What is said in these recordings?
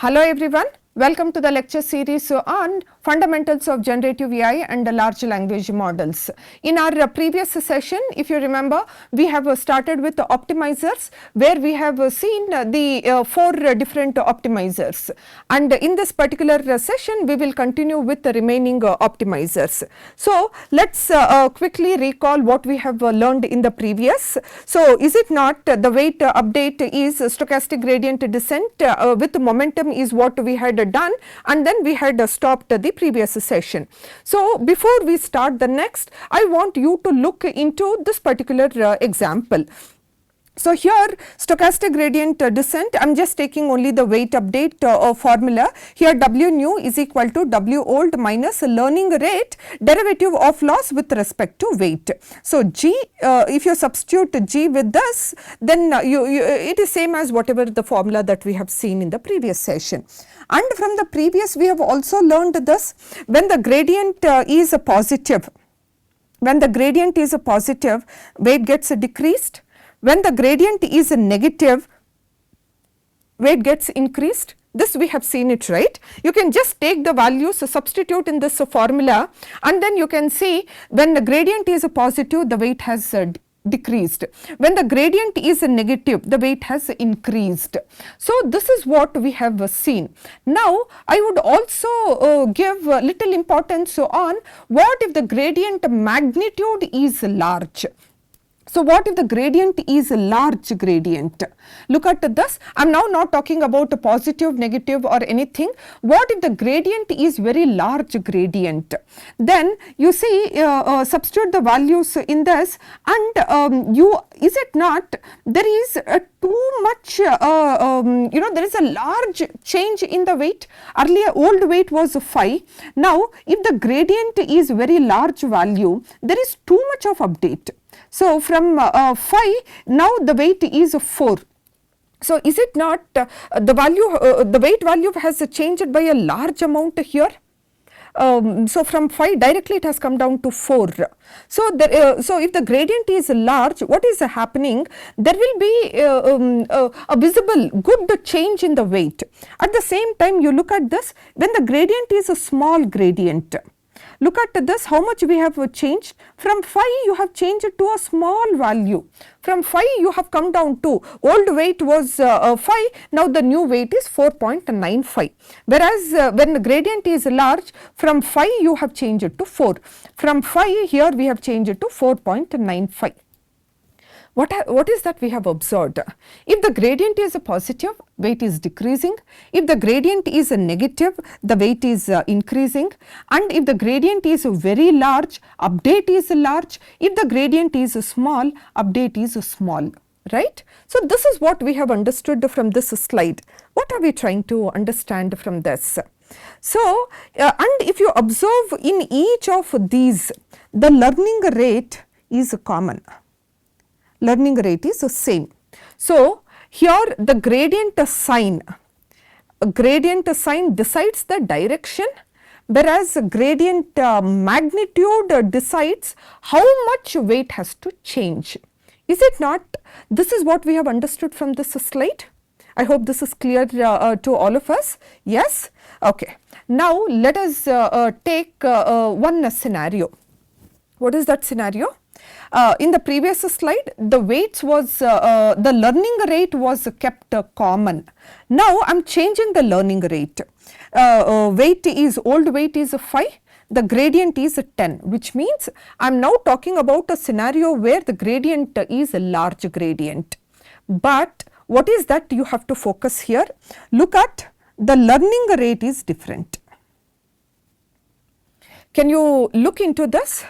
Hello everyone, welcome to the lecture series on fundamentals of generative AI and large language models. In our previous session, if you remember, we have started with the optimizers where we have seen the 4 different optimizers, and in this particular session we will continue with the remaining optimizers. So let's quickly recall what we have learned in the previous. So is it not the weight update is stochastic gradient descent with momentum is what we had done, and then we had stopped the previous session. So before we start the next, I want you to look into this particular example. So here stochastic gradient descent, I am just taking only the weight update formula. Here W nu is equal to W old minus learning rate derivative of loss with respect to weight. So G, if you substitute G with this, then it is same as whatever the formula that we have seen in the previous session. And from the previous we have also learned this, when the gradient is a positive, weight gets decreased. When the gradient is a negative, weight gets increased. This we have seen it, right? You can just take the values, substitute in this formula, and then you can see when the gradient is a positive, the weight has decreased. When the gradient is a negative, the weight has increased. So this is what we have seen. Now I would also give little importance on what if the gradient magnitude is large. So what if the gradient is a large gradient? Look at this. I am now not talking about a positive, negative or anything. What if the gradient is very large gradient? Then you see substitute the values in this, and is it not there is too much there is a large change in the weight. Earlier old weight was 5. Now if the gradient is very large value, there is too much of update. So from 5, now the weight is 4. So is it not the weight value has changed by a large amount here? So from 5 directly it has come down to 4. So if the gradient is large, what is happening? There will be a visible good change in the weight. At the same time, you look at this, when the gradient is a small gradient, look at this, how much we have changed. From 5 you have changed to a small value. From 5 you have come down to, old weight was 5, now the new weight is 4.95. Whereas when the gradient is large, from 5 you have changed to 4. From 5 here we have changed to 4.95. What is that we have observed? If the gradient is a positive, weight is decreasing. If the gradient is a negative, the weight is increasing. And if the gradient is very large, update is large. If the gradient is small, update is small, right? So this is what we have understood from this slide. What are we trying to understand from this? So, and if you observe in each of these, the learning rate is common. Learning rate is the same. So here the gradient sign decides the direction, whereas gradient magnitude decides how much weight has to change. Is it not? This is what we have understood from this slide. I hope this is clear to all of us. Yes? Okay. Now let us take one scenario. What is that scenario? In the previous slide, the weights was the learning rate was kept common. Now I am changing the learning rate. Old weight is 5, the gradient is 10, which means I am now talking about a scenario where the gradient is a large gradient. But what is that you have to focus here? Look at the learning rate is different. Can you look into this?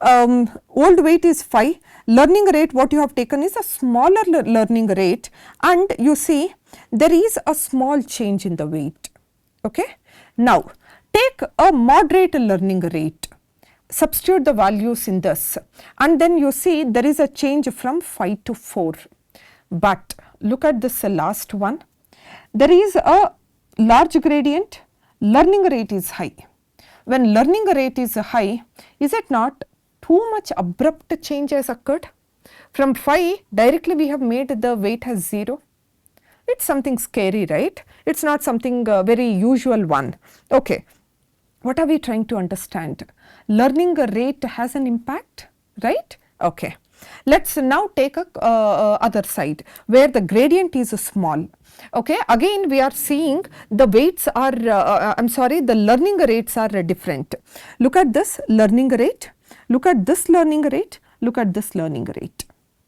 Old weight is 5, learning rate what you have taken is a smaller learning rate, and you see there is a small change in the weight. Okay. Now take a moderate learning rate, substitute the values in this, and then you see there is a change from 5 to 4. But look at this last one, there is a large gradient, learning rate is high. When learning rate is high, is it not too much abrupt change has occurred? From 5 directly we have made the weight as 0. It's something scary, right? It's not something very usual one. Okay. What are we trying to understand? Learning rate has an impact, right? Okay. Let's now take a other side where the gradient is small. Okay. Again we are seeing the weights are, the learning rates are different. Look at this learning rate, look at this learning rate, look at this learning rate.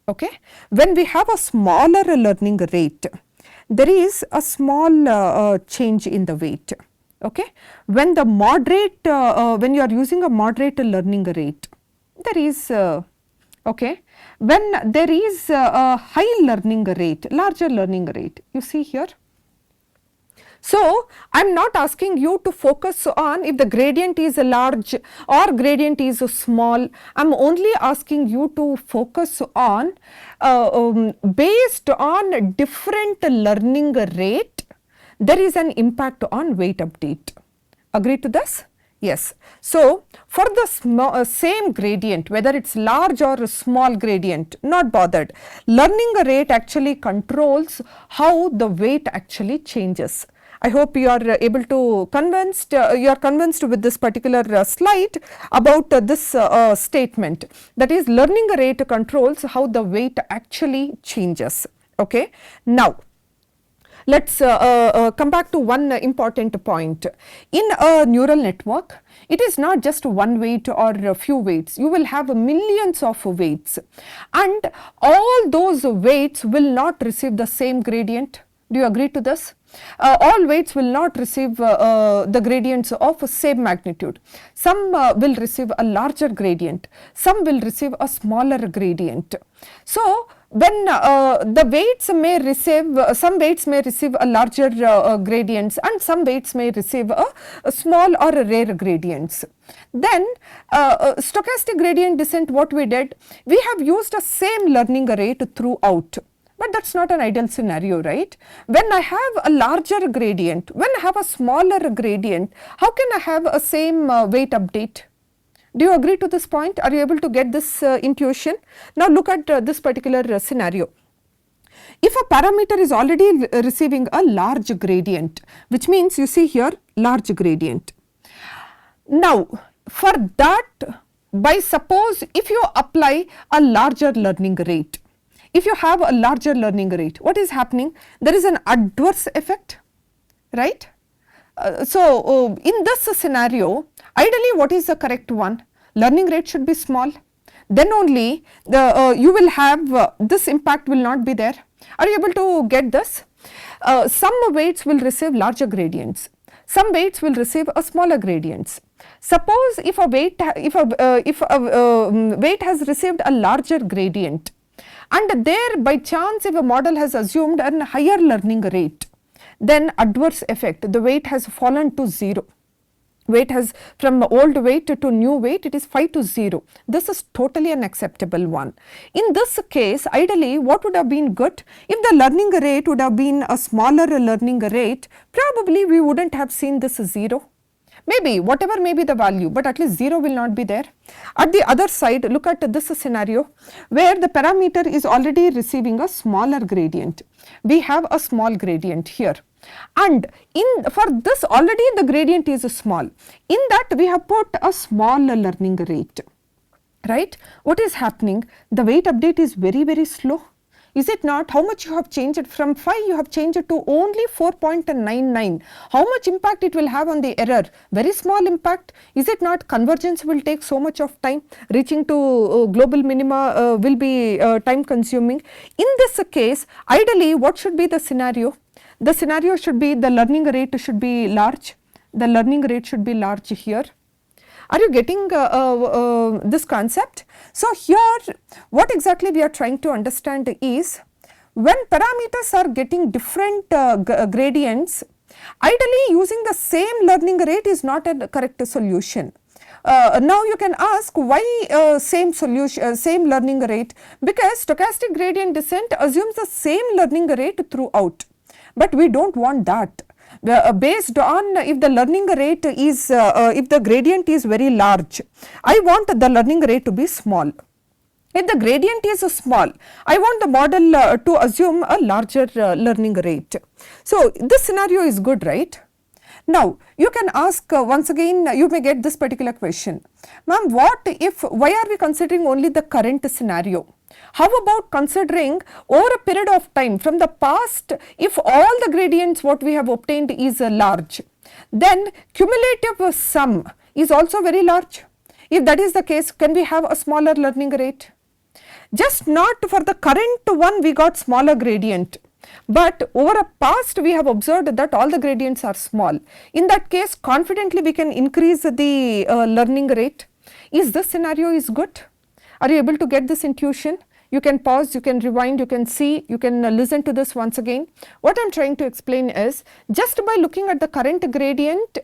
Okay. When we have a smaller learning rate, there is a small change in the weight. Okay. When the moderate, when you are using a moderate learning rate, there is okay. When there is a high learning rate, larger learning rate, you see here. So, I am not asking you to focus on if the gradient is large or gradient is small. I am only asking you to focus on based on different learning rate, there is an impact on weight update. Agree to this? Yes. So, for the same gradient, whether it is large or a small gradient, not bothered. Learning rate actually controls how the weight actually changes. I hope you are able to you are convinced with this particular slide about this statement. That is, learning rate controls how the weight actually changes. Okay. Now, let us come back to one important point. In a neural network, it is not just one weight or a few weights. You will have millions of weights, and all those weights will not receive the same gradient. Do you agree to this? All weights will not receive the gradients of same magnitude. Some will receive a larger gradient, some will receive a smaller gradient. So, when the weights may receive, some weights may receive a larger gradients and some weights may receive a small or a rare gradients. Then stochastic gradient descent, what we did, we have used a same learning rate throughout. But that is not an ideal scenario, right? When I have a larger gradient, when I have a smaller gradient, how can I have a same weight update? Do you agree to this point? Are you able to get this intuition? Now look at this particular scenario. If a parameter is already receiving a large gradient, which means you see here large gradient. Now for that, by suppose if you apply a larger learning rate, if you have a larger learning rate, what is happening? There is an adverse effect, right? In this scenario, ideally what is the correct one? Learning rate should be small. Then only you will have this impact will not be there. Are you able to get this? Some weights will receive larger gradients. Some weights will receive a smaller gradients. Suppose if a weight weight has received a larger gradient, and there by chance if a model has assumed a higher learning rate, then adverse effect, the weight has fallen to 0. Weight has from old weight to new weight, it is 5 to 0. This is totally an acceptable one. In this case, ideally what would have been good? If the learning rate would have been a smaller learning rate, probably we would not have seen this 0. Maybe whatever may be the value, but at least 0 will not be there. At the other side, look at this scenario where the parameter is already receiving a smaller gradient. We have a small gradient here, and for this already the gradient is small. In that we have put a small learning rate, right? What is happening? The weight update is very slow. Is it not? How much you have changed? From 5 you have changed it to only 4.99. How much impact it will have on the error? Very small impact. Is it not? Convergence will take so much of time. Reaching to global minima will be time consuming. In this case, ideally what should be the scenario? The scenario should be the learning rate should be large. The learning rate should be large here. Are you getting this concept? So here what exactly we are trying to understand is, when parameters are getting different gradients, ideally using the same learning rate is not a correct solution. Now you can ask why same learning rate, because stochastic gradient descent assumes the same learning rate throughout, but we do not want that. Based on if the learning rate is, if the gradient is very large, I want the learning rate to be small. If the gradient is small, I want the model to assume a larger learning rate. So, this scenario is good, right? Now, you can ask once again, you may get this particular question. Ma'am, why are we considering only the current scenario? How about considering over a period of time from the past, if all the gradients what we have obtained is large, then cumulative sum is also very large. If that is the case, can we have a smaller learning rate? Just not for the current one we got smaller gradient, but over a past we have observed that all the gradients are small. In that case, confidently we can increase the learning rate. Is this scenario is good? Are you able to get this intuition? You can pause, you can rewind, you can see, you can listen to this once again. What I am trying to explain is, just by looking at the current gradient,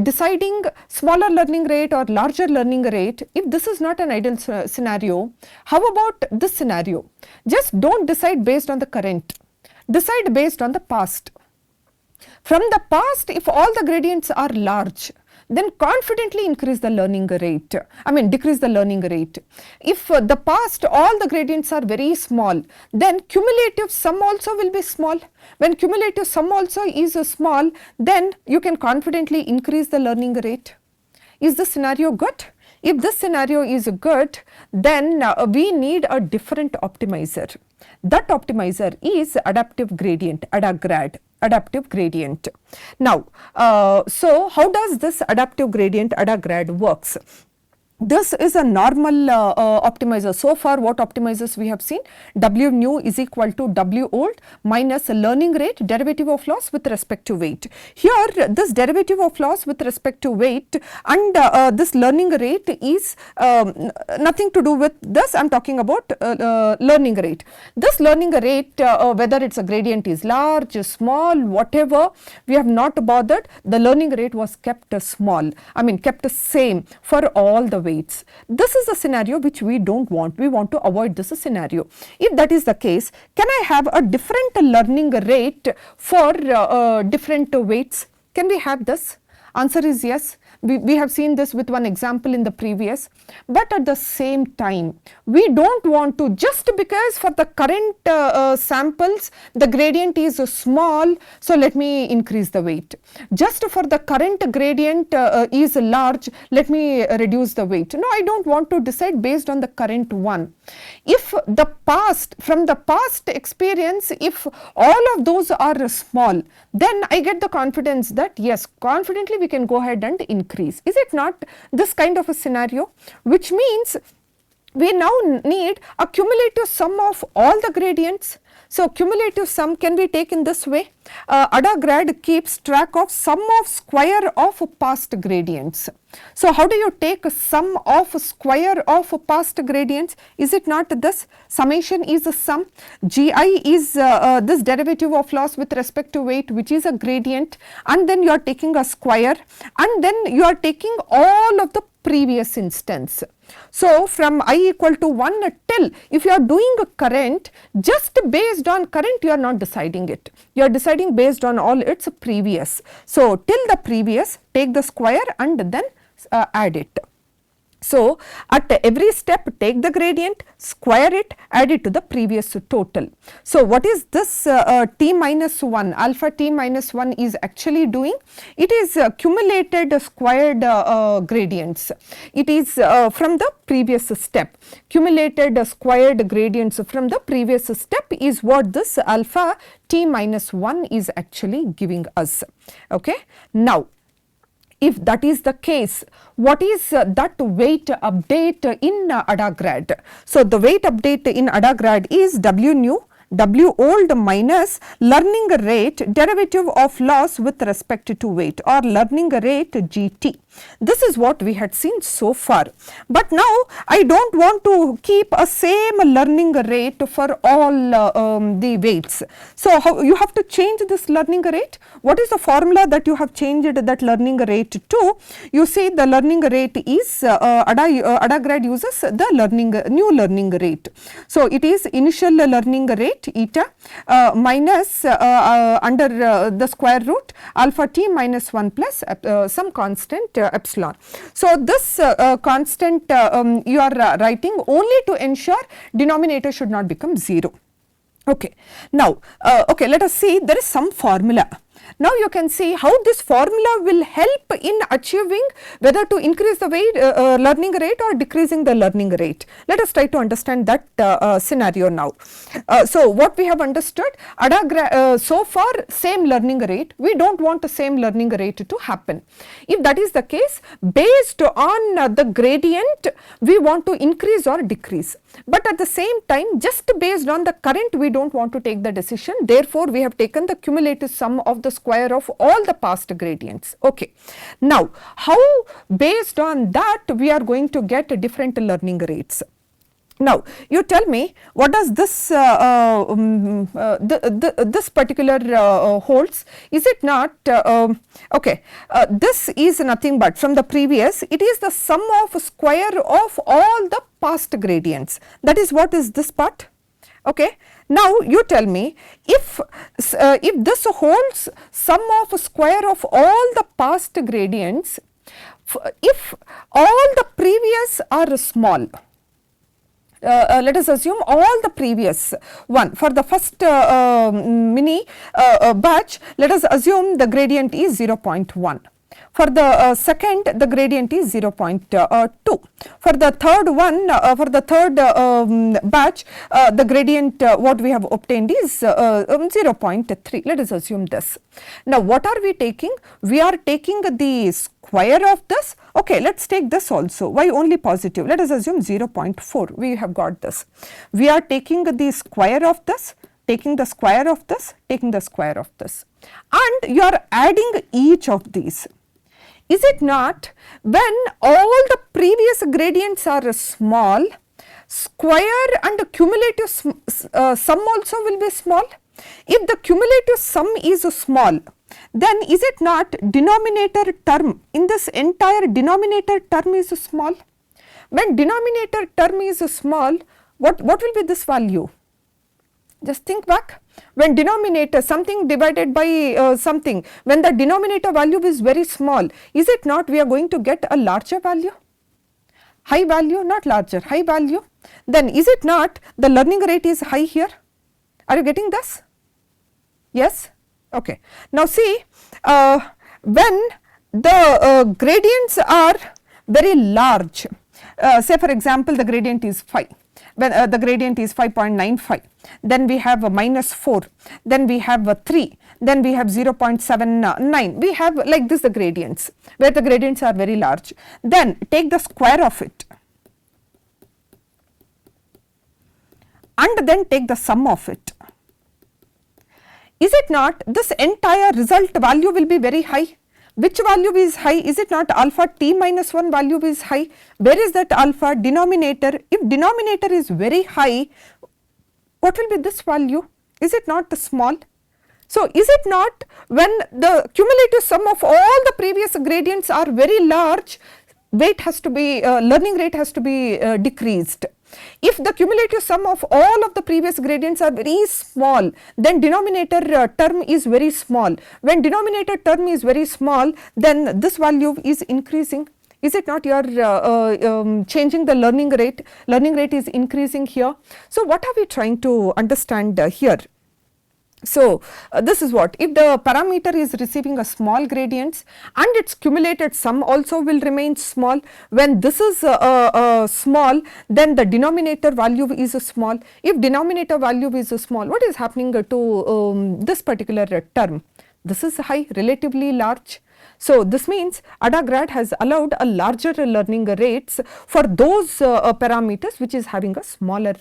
deciding smaller learning rate or larger learning rate, if this is not an ideal scenario, how about this scenario? Just don't decide based on the current, decide based on the past. From the past, if all the gradients are large, then confidently increase the learning rate, decrease the learning rate. If the past all the gradients are very small, then cumulative sum also will be small. When cumulative sum also is small, then you can confidently increase the learning rate. Is the scenario good? If this scenario is good, then we need a different optimizer. That optimizer is adaptive gradient, AdaGrad. Adaptive gradient. Now, so how does this adaptive gradient AdaGrad works? This is a normal optimizer. So far what optimizers we have seen, W new is equal to W old minus learning rate derivative of loss with respect to weight. Here this derivative of loss with respect to weight and this learning rate is nothing to do with this. I am talking about learning rate. This learning rate, whether it's a gradient is large, small, whatever, we have not bothered. The learning rate was kept small, kept same for all the weights. This is a scenario which we don't want. We want to avoid this scenario. If that is the case, can I have a different learning rate for different weights? Can we have this? Answer is yes. We have seen this with one example in the previous, but at the same time we don't want to, just because for the current samples the gradient is small, so let me increase the weight. Just for the current gradient is large, let me reduce the weight. No, I don't want to decide based on the current one. If the past, from the past experience, if all of those are small, then I get the confidence that yes, confidently we can go ahead and increase. Is it not this kind of a scenario? Which means we now need a cumulative sum of all the gradients. So, cumulative sum can be taken this way. AdaGrad keeps track of sum of square of past gradients. So, how do you take a sum of square of past gradients? Is it not this? Summation is a sum. Gi is this derivative of loss with respect to weight, which is a gradient, and then you are taking a square, and then you are taking all of the previous instance. So, from I equal to 1 till, if you are doing a current, just based on current you are not deciding it, you are deciding based on all its previous. So, till the previous, take the square and then add it. So, at every step take the gradient, square it, add it to the previous total. So, what is this t minus 1, alpha t minus 1 is actually doing? It is cumulated squared gradients. It is from the previous step. Cumulated squared gradients from the previous step is what this alpha t minus 1 is actually giving us. Okay. Now, if that is the case, what is that weight update in AdaGrad? So, the weight update in AdaGrad is W new, W old minus learning rate derivative of loss with respect to weight, or learning rate GT. This is what we had seen so far. But now I don't want to keep a same learning rate for all the weights. So, how you have to change this learning rate? What is the formula that you have changed that learning rate to? You see, the learning rate is AdaGrad uses the new learning rate. So, it is initial learning rate right, eta minus under the square root alpha t minus 1 plus some constant epsilon. So, this constant you are writing only to ensure denominator should not become 0. Okay. Now, okay, let us see, there is some formula. Now, you can see how this formula will help in achieving whether to increase the learning rate or decreasing the learning rate. Let us try to understand that scenario now. So, what we have understood, AdaGrad, so far same learning rate, we do not want the same learning rate to happen. If that is the case, based on the gradient, we want to increase or decrease. But at the same time, just based on the current, we do not want to take the decision. Therefore, we have taken the cumulative sum of the square of all the past gradients. Okay. Now, how based on that we are going to get different learning rates? Now, you tell me, what does this this particular holds? Is it not okay? This is nothing but from the previous. It is the sum of square of all the past gradients. That is what is this part. Okay. Now, you tell me, if this holds sum of square of all the past gradients, if all the previous are small. Let us assume all the previous one. For the first mini batch, let us assume the gradient is 0.1. For the second, the gradient is 0.2. For the third one, for the third batch, the gradient what we have obtained is 0.3. Let us assume this. Now, what are we taking? We are taking the square of this. Okay, let us take this also. Why only positive? Let us assume 0.4. We have got this. We are taking the square of this, taking the square of this, taking the square of this, and you are adding each of these. Is it not, when all the previous gradients are small, square and cumulative sum also will be small? If the cumulative sum is small, then is it not denominator term in this entire denominator term is small? When denominator term is small, what will be this value? Just think back. When denominator something divided by something, when the denominator value is very small, is it not we are going to get a larger value? High value, not larger, high value. Then is it not the learning rate is high here? Are you getting this? Yes? Okay. Now see, when the gradients are very large, say for example the gradient is 5. When the gradient is 5.95, then we have a minus 4, then we have a 3, then we have 0.79. We have like this the gradients, where the gradients are very large. Then take the square of it and then take the sum of it. Is it not this entire result value will be very high? Which value is high? Is it not alpha t minus 1 value is high? Where is that alpha? Denominator. If denominator is very high, what will be this value? Is it not small? So, is it not when the cumulative sum of all the previous gradients are very large, weight has to be, learning rate has to be decreased. If the cumulative sum of all of the previous gradients are very small, then denominator term is very small. When denominator term is very small, then this value is increasing. Is it not you are changing the learning rate? Learning rate is increasing here. So, what are we trying to understand here? So, this is what, if the parameter is receiving a small gradients and its cumulated sum also will remain small. When this is small, then the denominator value is small. If denominator value is small, what is happening to this particular term? This is high, relatively large. So, this means AdaGrad has allowed a larger learning rates for those parameters which is having a smaller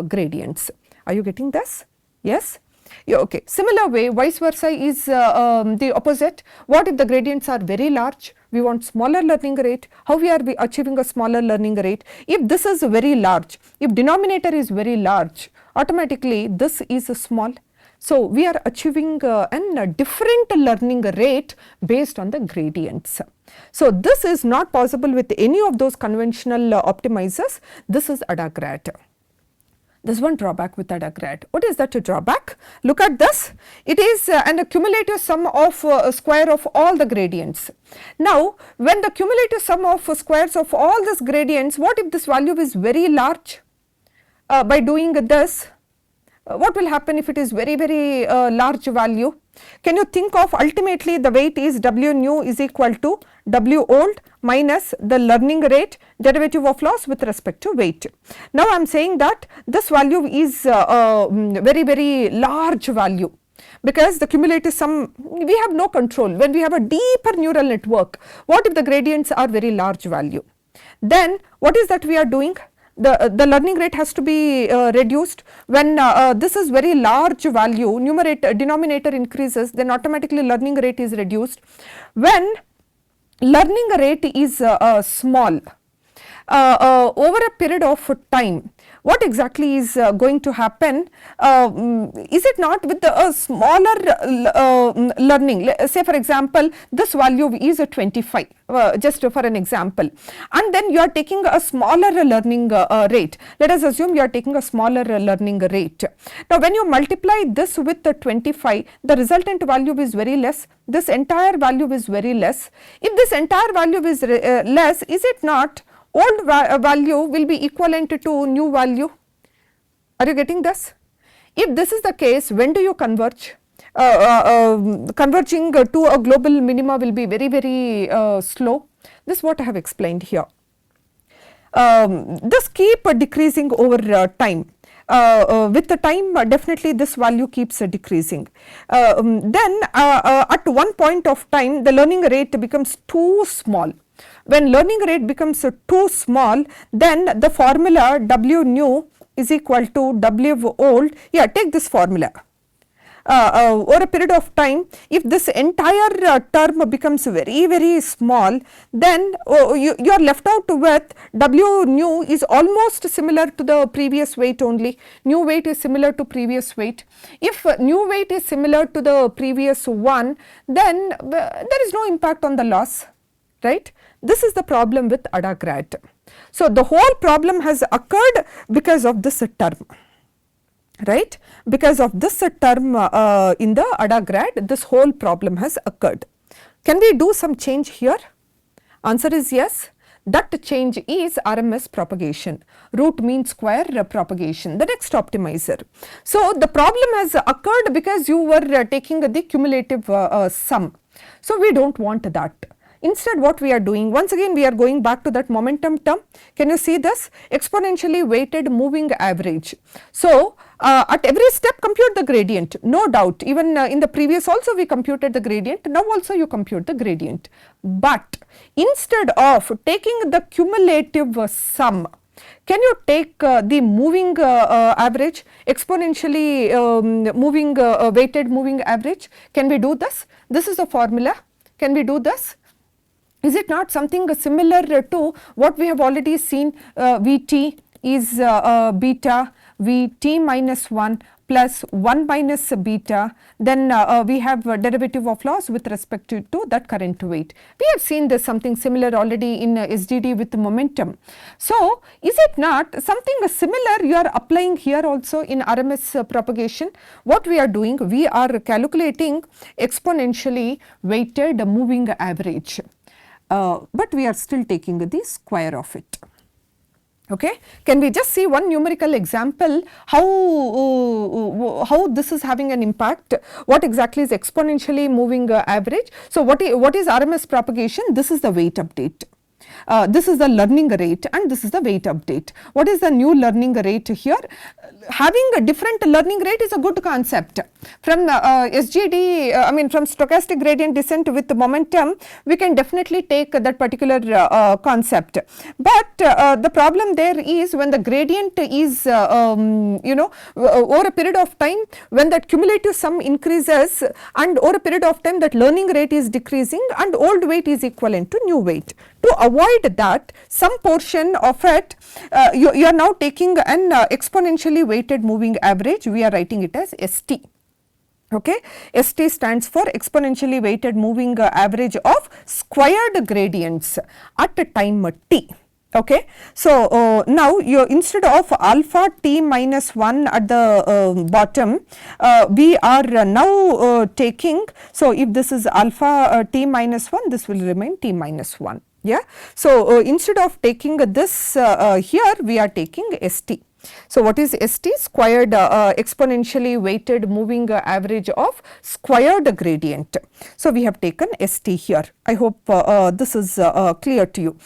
gradients. Are you getting this? Yes? Yeah, okay. Similar way, vice versa is the opposite. What if the gradients are very large? We want smaller learning rate. How we are achieving a smaller learning rate? If this is very large, if denominator is very large, automatically this is small. So, we are achieving a different learning rate based on the gradients. So, this is not possible with any of those conventional optimizers. This is AdaGrad. There is one drawback with AdaGrad. What is that drawback? Look at this. It is an cumulative sum of square of all the gradients. Now, when the cumulative sum of squares of all these gradients, what if this value is very large? By doing this, what will happen if it is very large value? Can you think of ultimately the weight is W nu is equal to W old minus the learning rate derivative of loss with respect to weight. Now, I am saying that this value is very large value, because the cumulative sum we have no control. When we have a deeper neural network, what if the gradients are very large value? Then what is that we are doing? The learning rate has to be reduced. When this is very large value, denominator increases, then automatically learning rate is reduced. When learning rate is small, over a period of time, what exactly is going to happen? Is it not with the smaller learning? Say for example, this value is 25, just for an example, and then you are taking a smaller learning rate. Let us assume you are taking a smaller learning rate. Now, when you multiply this with 25, the resultant value is very less. This entire value is very less. If this entire value is less, is it not old value will be equivalent to new value? Are you getting this? If this is the case, when do you converge? Converging to a global minima will be very slow. This is what I have explained here. This keep decreasing over time. With the time, definitely this value keeps decreasing. Then at one point of time, the learning rate becomes too small. When learning rate becomes too small, then the formula W nu is equal to W old. Yeah, take this formula. Over a period of time, if this entire term becomes very small, then you are left out with W nu is almost similar to the previous weight only. New weight is similar to previous weight. If new weight is similar to the previous one, then there is no impact on the loss, right? This is the problem with AdaGrad. So, the whole problem has occurred because of this term, right? Because of this term in the AdaGrad, this whole problem has occurred. Can we do some change here? Answer is yes. That change is RMS propagation, root mean square propagation, the next optimizer. So, the problem has occurred because you were taking the cumulative sum. So, we do not want that. Instead, what we are doing, once again we are going back to that momentum term. Can you see this? Exponentially weighted moving average. So, at every step compute the gradient, no doubt. Even in the previous also we computed the gradient, now also you compute the gradient. But instead of taking the cumulative sum, can you take the moving average, exponentially moving weighted moving average? Can we do this? This is the formula. Can we do this? Is it not something similar to what we have already seen? Vt is beta, Vt minus 1 plus 1 minus beta, then we have derivative of loss with respect to that current weight. We have seen this something similar already in SDD with momentum. So, is it not something similar you are applying here also in RMS propagation? What we are doing, we are calculating exponentially weighted moving average. But we are still taking the square of it. Okay. Can we just see one numerical example how this is having an impact? What exactly is exponentially moving average? So, what is RMS propagation? This is the weight update. This is the learning rate and this is the weight update. What is the new learning rate here? Having a different learning rate is a good concept. From SGD, I mean from stochastic gradient descent with momentum, we can definitely take that particular concept. But the problem there is when the gradient is over a period of time, when that cumulative sum increases and over a period of time that learning rate is decreasing and old weight is equivalent to new weight. To avoid that, some portion of it, you are now taking an exponentially weighted moving average, we are writing it as ST. Okay. ST stands for exponentially weighted moving average of squared gradients at a time t. Okay. So, now you instead of alpha t minus 1 at the bottom, we are now taking, so if this is alpha t minus 1, this will remain t minus 1. Yeah. So, instead of taking this here, we are taking st. So, what is st? Squared exponentially weighted moving average of squared gradient. So, we have taken st here. I hope this is clear to you.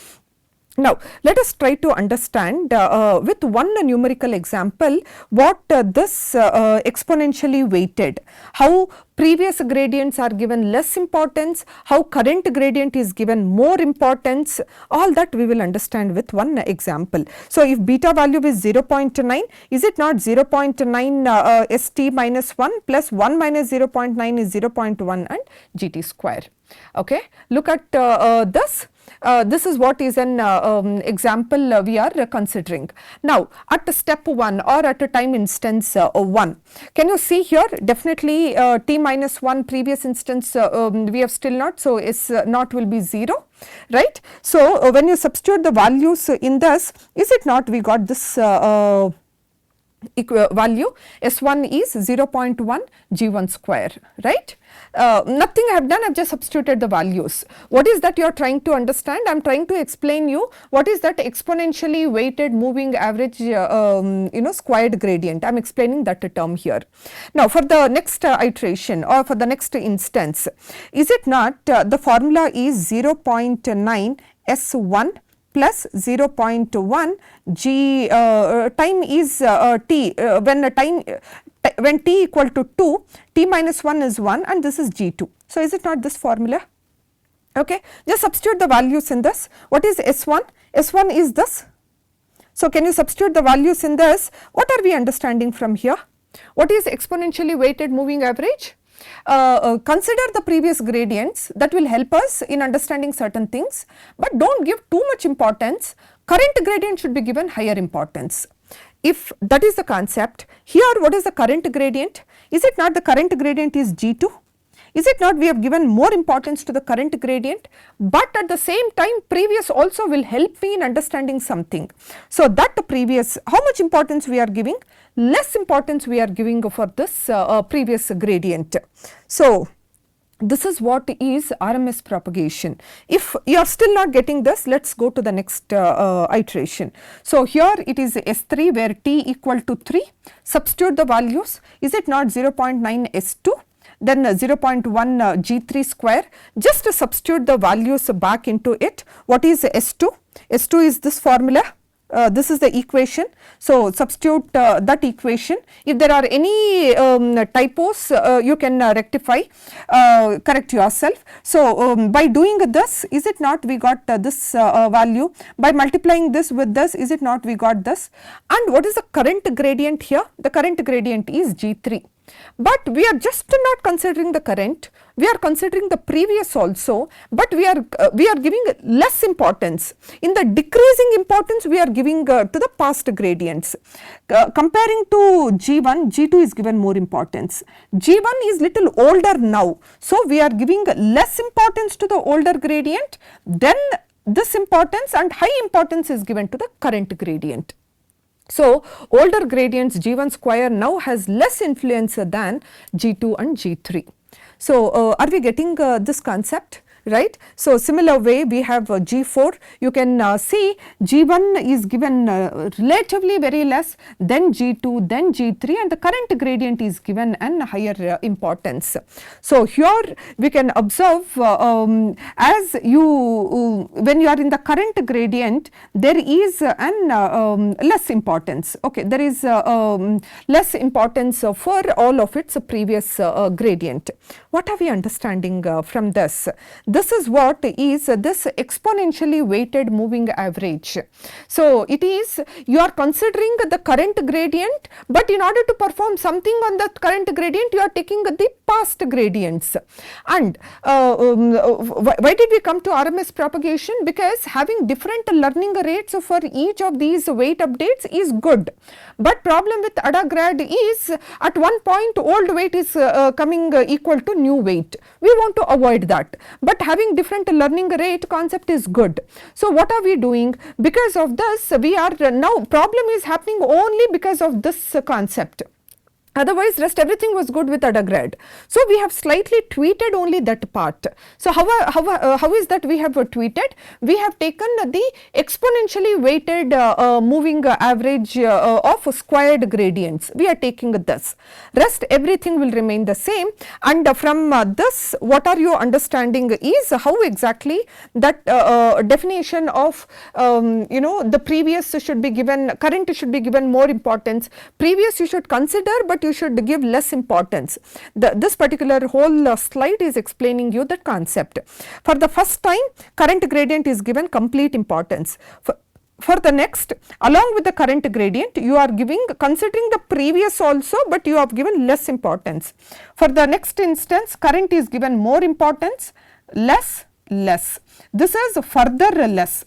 Now, let us try to understand with one numerical example what this exponentially weighted, how previous gradients are given less importance, how current gradient is given more importance, all that we will understand with one example. So, if beta value is 0.9, is it not 0.9 st minus 1 plus 1 minus 0.9 is 0.1 and gt square. Okay. Look at this. This is what is an example we are considering. Now, at step 1 or at a time instance 1, can you see here definitely t minus 1 previous instance we have still not, so S naught will be 0, right. So, when you substitute the values in this, is it not we got this value S1 is 0.1 G1 square, right. Nothing I have done, I have just substituted the values. What is that you are trying to understand? I am trying to explain you what is that exponentially weighted moving average squared gradient. I am explaining that term here. Now, for the next iteration or for the next instance, is it not the formula is 0.9 S1 plus 0.1 G time is t when t equal to 2, t minus 1 is 1 and this is G2. So, is it not this formula? Okay. Just substitute the values in this. What is S1? S1 is this. So, can you substitute the values in this? What are we understanding from here? What is exponentially weighted moving average? Consider the previous gradients, that will help us in understanding certain things, but do not give too much importance. Current gradient should be given higher importance. If that is the concept, here what is the current gradient? Is it not the current gradient is G2? Is it not we have given more importance to the current gradient, but at the same time previous also will help me in understanding something. So, that the previous, how much importance we are giving? Less importance we are giving for this previous gradient. So, this is what is RMS propagation. If you are still not getting this, let us go to the next iteration. So, here it is S3 where t equal to 3, substitute the values, is it not 0.9 S2? Then 0.1 G3 square, just to substitute the values back into it. What is S2? S2 is this formula. This is the equation. So, substitute that equation. If there are any typos, you can rectify, correct yourself. So, by doing this, is it not we got this value? By multiplying this with this, is it not we got this? And what is the current gradient here? The current gradient is G3. But we are just not considering the current, we are considering the previous also, but we are giving less importance. In the decreasing importance, we are giving to the past gradients. Comparing to G1, G2 is given more importance. G1 is little older now, so we are giving less importance to the older gradient, then this importance and high importance is given to the current gradient. So, older gradients G1 square now has less influence than G2 and G3. So, are we getting this concept? Right. So, similar way we have G4, you can see G1 is given relatively very less, then G2, then G3 and the current gradient is given an higher importance. So, here we can observe as you when you are in the current gradient there is an less importance, okay, there is less importance for all of its previous gradient. What are we understanding from this? This is what is this exponentially weighted moving average. So, it is you are considering the current gradient, but in order to perform something on the current gradient you are taking the past gradients. And why did we come to RMS propagation? Because having different learning rates for each of these weight updates is good, but problem with AdaGrad is at one point old weight is coming equal to new weight. We want to avoid that, but having different learning rate concept is good. So what are we doing? Because of this, we are now problem is happening only because of this concept. Otherwise, rest everything was good with AdaGrad. So we have slightly tweeted only that part. So how is that we have tweeted? We have taken the exponentially weighted moving average of squared gradients. We are taking this. Rest everything will remain the same. And from this, what are you understanding is how exactly that definition of the previous should be given, current should be given more importance. Previous you should consider, but you should give less importance. This particular whole slide is explaining you the concept. For the first time, current gradient is given complete importance. For the next, along with the current gradient, you are giving, considering the previous also, but you have given less importance. For the next instance, current is given more importance, less. This is further less.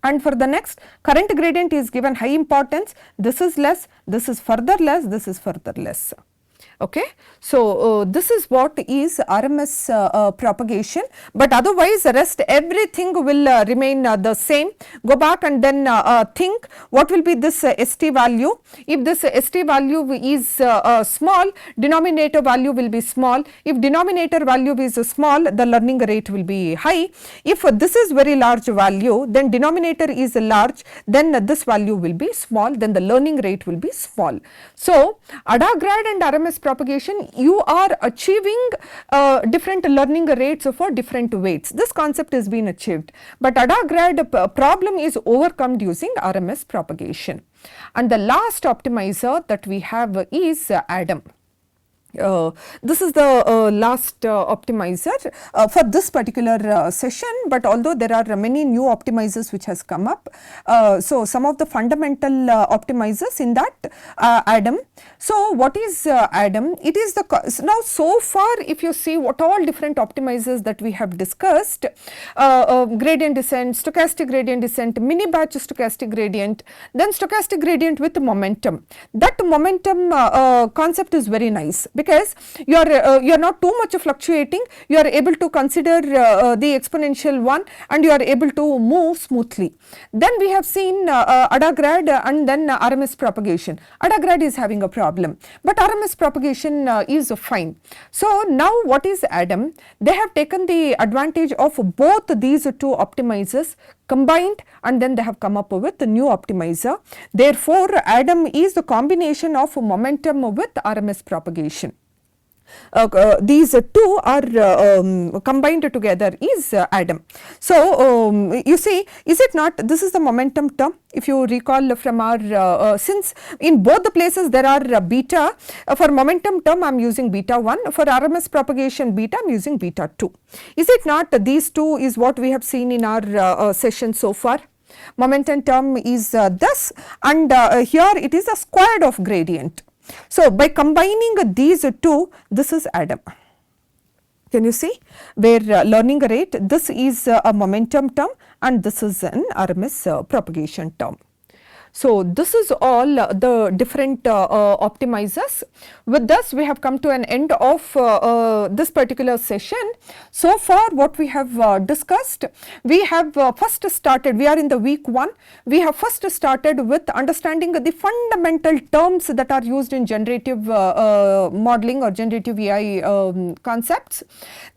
And for the next, current gradient is given high importance, this is less, this is further less, this is further less. Okay. So, this is what is RMS propagation, but otherwise the rest everything will remain the same. Go back and then think what will be this ST value. If this ST value is small, denominator value will be small. If denominator value is small, the learning rate will be high. If this is very large value, then denominator is large, then this value will be small, then the learning rate will be small. So, AdaGrad and RMS propagation, you are achieving different learning rates for different weights. This concept has been achieved, but AdaGrad problem is overcome using RMS propagation. And the last optimizer that we have is ADAM. This is the last optimizer for this particular session, but although there are many new optimizers which has come up. So, some of the fundamental optimizers in that ADAM. So, what is ADAM? It is the, now so far if you see what all different optimizers that we have discussed, gradient descent, stochastic gradient descent, mini batch stochastic gradient, then stochastic gradient with momentum. That momentum concept is very nice, because you are not too much fluctuating, you are able to consider the exponential one and you are able to move smoothly. Then we have seen AdaGrad and then RMS propagation. AdaGrad is having a problem, but RMS propagation is fine. So, now what is ADAM? They have taken the advantage of both these two optimizers combined, and then they have come up with the new optimizer. Therefore, ADAM is the combination of momentum with RMS propagation. These two are combined together is ADAM. So, you see, is it not, this is the momentum term. If you recall from our, since in both the places there are beta, for momentum term I am using beta 1, for RMS propagation beta I am using beta 2. Is it not, these two is what we have seen in our session so far? Momentum term is this, and here it is a squared of gradient. So, by combining these two, this is ADAM. Can you see where learning rate, this is a momentum term and this is an RMS propagation term. So, this is all the different optimizers. With this, we have come to an end of this particular session. So far, what we have discussed, we have first started, we are in the week 1, we have first started with understanding the fundamental terms that are used in generative modeling or generative AI concepts.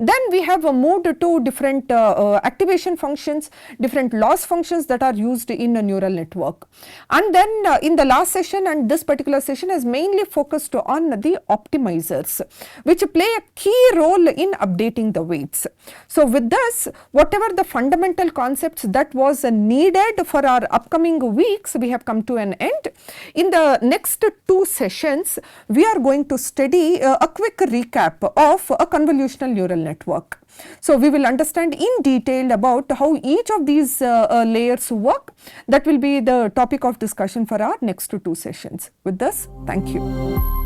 Then we have moved to different activation functions, different loss functions that are used in a neural network. And then in the last session and this particular session is mainly focused on the optimizers, which play a key role in updating the weights. So, with this, whatever the fundamental concepts that was needed for our upcoming weeks, we have come to an end. In the next 2 sessions, we are going to study a quick recap of a convolutional neural network. So, we will understand in detail about how each of these layers work. That will be the topic of discussion for our next 2 sessions. With this, thank you.